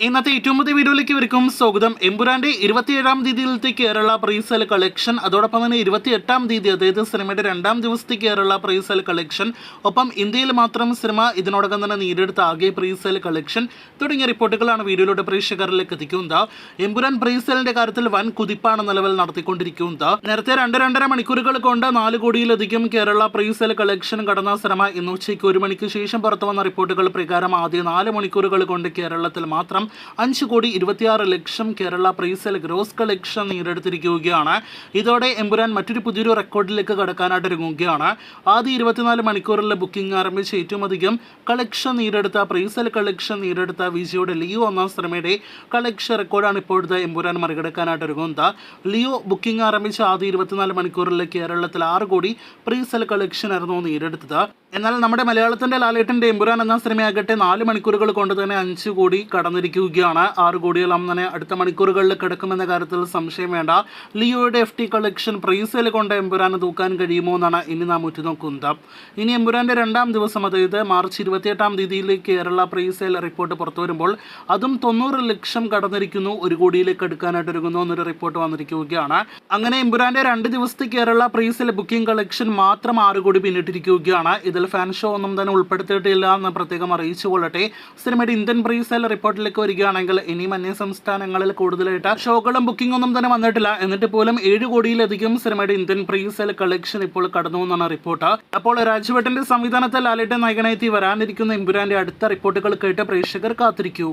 ഇന്നത്തെ ഏറ്റവും പുതിയ വീഡിയോയിലേക്ക് ഇവർക്കും സ്വാഗതം. എമ്പുരാന്റെ 27-ാം തീയതിയിലത്തെ കേരള പ്രീസെയിൽ കളക്ഷൻ, അതോടൊപ്പം തന്നെ 28-ാം തീയതി അതായത് സിനിമയുടെ 2-ാം ദിവസത്തെ കേരള പ്രീസെയിൽ കളക്ഷൻ, ഒപ്പം ഇന്ത്യയിൽ മാത്രം സിനിമ ഇതിനോടകം തന്നെ നേടിയെടുത്ത ആകെ പ്രീസെയിൽ കളക്ഷൻ തുടങ്ങിയ റിപ്പോർട്ടുകളാണ് വീഡിയോയിലൂടെ പ്രേക്ഷകരിലേക്ക് എത്തിക്കുന്നത്. എമ്പുരാൻ പ്രീസെയിലിന്റെ കാര്യത്തിൽ വൻ കുതിപ്പാണ് നിലവിൽ നടത്തിക്കൊണ്ടിരിക്കുന്നത്. നേരത്തെ 2-2.5 മണിക്കൂറുകൾ കൊണ്ട് 4 കോടിയിലധികം കേരള പ്രീസെയിൽ കളക്ഷൻ കടന്ന സിനിമ ഇന്ന് ഉച്ചയ്ക്ക് 1 മണിക്ക് ശേഷം പുറത്തുവന്ന റിപ്പോർട്ടുകൾ പ്രകാരം ആദ്യ 4 മണിക്കൂറുകൾ കൊണ്ട് കേരളത്തിൽ മാത്രം 5,26,00,000 കേരള പ്രീസെയിൽ ഗ്രോസ് കളക്ഷൻ നേടിയെടുത്തിരിക്കുകയാണ്. ഇതോടെ എമ്പുരാൻ മറ്റൊരു പുതിയൊരു റെക്കോർഡിലേക്ക് കടക്കാനായിട്ട് ഒരുങ്ങുകയാണ്. ആദ്യ 24 മണിക്കൂറിലെ ബുക്കിംഗ് ആരംഭിച്ച് ഏറ്റവും അധികം കളക്ഷൻ നേടിയെടുത്ത പ്രീസെയിൽ കളക്ഷൻ നേടിയെടുത്ത വിജയുടെ ലിയോ എന്ന സിനിമയുടെ കളക്ഷൻ റെക്കോർഡാണ് ഇപ്പോഴത്തെ എമ്പുരാൻ മറികടക്കാനായിട്ട് ഒരുങ്ങുന്നത്. ലിയോ ബുക്കിംഗ് ആരംഭിച്ച ആദ്യ 24 മണിക്കൂറിൽ കേരളത്തിൽ 6 കോടി പ്രീസെയിൽ കളക്ഷൻ ആയിരുന്നു നേടിയെടുത്തത്. എന്നാൽ നമ്മുടെ മലയാളത്തിന്റെ ലാലേട്ടന്റെ എമ്പുരാൻ എന്ന സിനിമയാകട്ടെ 4 മണിക്കൂറുകൾ കൊണ്ട് തന്നെ 5 കോടി കടന്നിരിക്കുകയാണ്. 6 കോടിയോളം തന്നെ അടുത്ത മണിക്കൂറുകളിൽ കിടക്കുമെന്ന കാര്യത്തിൽ സംശയം വേണ്ട. ലിയോയുടെ FT കളക്ഷൻ പ്രീസെയിൽ കൊണ്ട് എമ്പുരാന് തൂക്കാൻ കഴിയുമോ എന്നാണ് ഇനി നാം ഉറ്റുനോക്കുന്നത്. ഇനി എമ്പുരാന്റെ 2-ാം ദിവസം അതായത് മാർച്ച് 28-ാം തീയതിയിൽ കേരള പ്രീസെയിൽ റിപ്പോർട്ട് പുറത്തു വരുമ്പോൾ അതും 90 ലക്ഷം കടന്നിരിക്കുന്നു, 1 കോടിയിലേക്ക് എടുക്കാനായിട്ട് ഒരുങ്ങുന്നു എന്നൊരു റിപ്പോർട്ട് വന്നിരിക്കുകയാണ്. അങ്ങനെ എമ്പുരാന്റെ 2 ദിവസത്തെ കേരള പ്രീസെയിൽ ബുക്കിംഗ് കളക്ഷൻ മാത്രം 6 കോടി പിന്നിട്ടിരിക്കുകയാണ്. ഇതിൽ ഫാൻ ഷോ ഒന്നും തന്നെ ഉൾപ്പെടുത്തിയിട്ടില്ല എന്ന് പ്രത്യേകം അറിയിച്ചു കൊള്ളട്ടെ. സിനിമയുടെ ഇന്ത്യൻ പ്രീസെയിൽ റിപ്പോർട്ടിലേക്ക് വരികയാണെങ്കിൽ ഇനിയും അന്യ സംസ്ഥാനങ്ങളിൽ കൂടുതലായിട്ട് ഷോകളും ബുക്കിംഗ് ഒന്നും തന്നെ വന്നിട്ടില്ല. എന്നിട്ട് പോലും 7 കോടിയിലധികം സിനിമയുടെ ഇന്ത്യൻ പ്രീസെയിൽ കളക്ഷൻ ഇപ്പോൾ കടന്നു എന്നാണ് റിപ്പോർട്ട്. അപ്പോൾ രാജുവേട്ടന്റെ സംവിധാനത്തിൽ ലാലേട്ടൻ നായകനെത്തി വരാനിരിക്കുന്ന എമ്പുരാന്റെ അടുത്ത റിപ്പോർട്ടുകൾ കേട്ട് പ്രേക്ഷകർ കാത്തിരിക്കൂ.